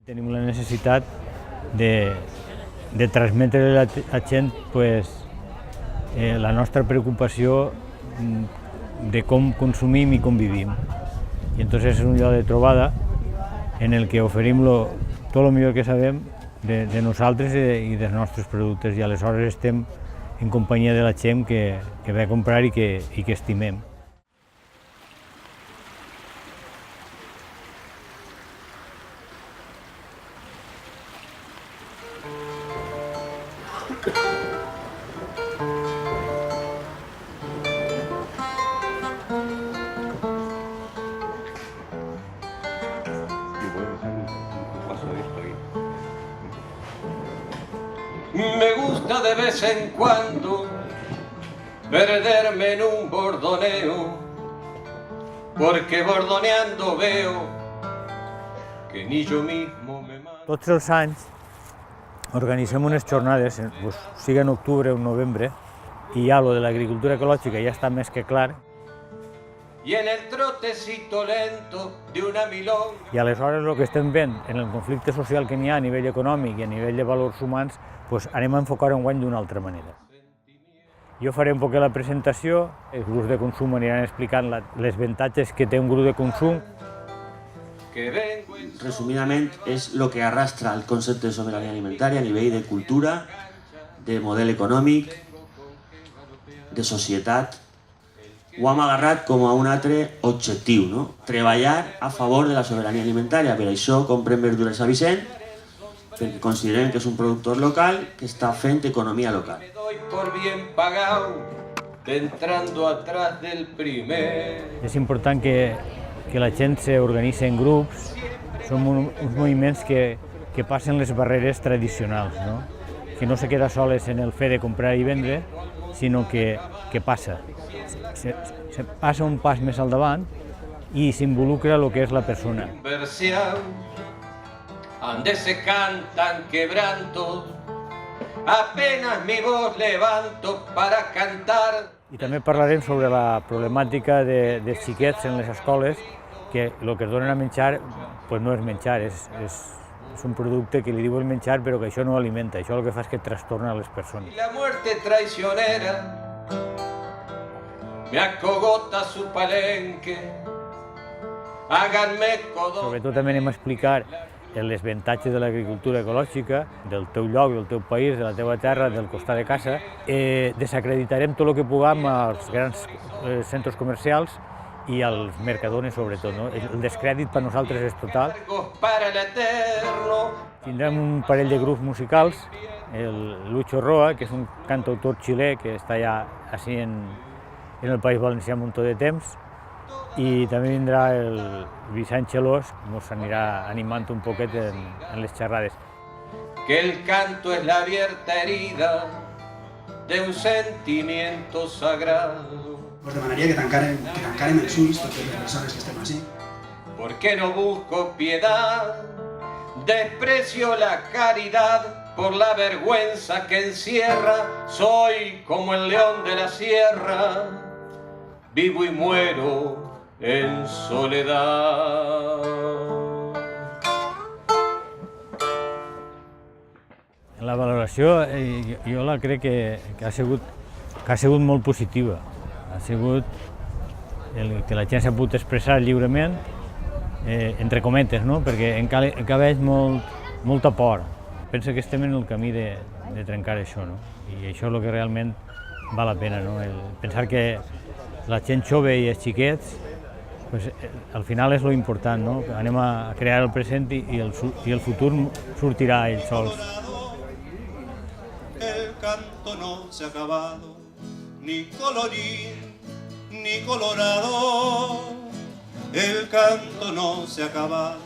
Tenim la necessitat de transmetre a la gent la nostra preocupació de com consumim i com vivim. I entonces és un lloc de trobada en el que oferim tot el millor que sabem de nosaltres i dels nostres productes, i aleshores estem en companyia de la gent que ve a comprar i que estimem. Me gusta de vez en cuando perderme en un bordoneo, porque bordoneando veo que ni yo mismo me mato. Tots els anys organitzem unes jornades, sigui en octubre o en novembre, i ja lo de l'agricultura ecològica ja està més que clar. Y en el trotecito lento de una milonga. I aleshores el que estem veient en el conflicte social que n'hi ha a nivell econòmic i a nivell de valors humans, anem a enfocar-ho enguany d'una altra manera. Jo faré un poc la presentació, els grups de consum aniran explicant les avantatges que té un grup de consum. Resumidament, és el que arrastra el concepte de sobirania alimentària a nivell de cultura, de model econòmic, de societat. Ho hem agarrat com a un altre objectiu, no? Treballar a favor de la sobirania alimentària. Per això comprem verdures a Vicent, perquè considerem que és un productor local que està fent economia local. Me doy por bien pagado, entrando atrás del primer. És important que la gent s'organitzi en grups, són uns moviments que passen les barreres tradicionals, no? Que no se queda soles en el fet de comprar i vendre, sinó que passa. Se passa un pas més al davant i s'involucra el que és la persona. Ande se cantan quebrantos, apenas mi voz levanto para cantar. I també parlarem sobre la problemàtica dels xiquets en les escoles, que el que es donen a menjar no és menjar, és un producte que li diuen menjar però que això no alimenta, això el que fa és que trastorna a les persones. Y la muerte traicionera me acogota su palenque, háganme codo. Sobretot també anem a explicar les avantatges de l'agricultura ecològica, del teu lloc, del teu país, de la teva terra, del costat de casa. Desacreditarem tot el que puguem als grans centres comercials i als mercadones, sobretot. El descrèdit per nosaltres és total. Tindrem un parell de grups musicals, el Lucho Roa, que és un cantautor xilè que està ja així en el País Valencià un munt de temps, i també vindrà el Vicent Xelós, que ens anirà animant un poquet en les xerrades. Que el canto es la abierta herida de un sentimiento sagrado. Pues demanaria que tancarem els ulls totes les persones que estem així. Porque no busco piedad, desprecio la caridad por la vergüenza que encierra. Soy como el león de la sierra, vivo y muero en soledad. La valoració jo la crec que ha sigut molt positiva. Ha sigut que la gent s'ha pogut expressar lliurement, entre cometes, perquè encara veig molta por. Penso que estem en el camí de trencar això, i això és el que realment val la pena. Pensar que la gent jove i els xiquets al final és l'important, anem a crear el present i el futur sortirà ells sols. El canto no se ha acabado, ni colorín, ni colorado. El canto no se ha acabado,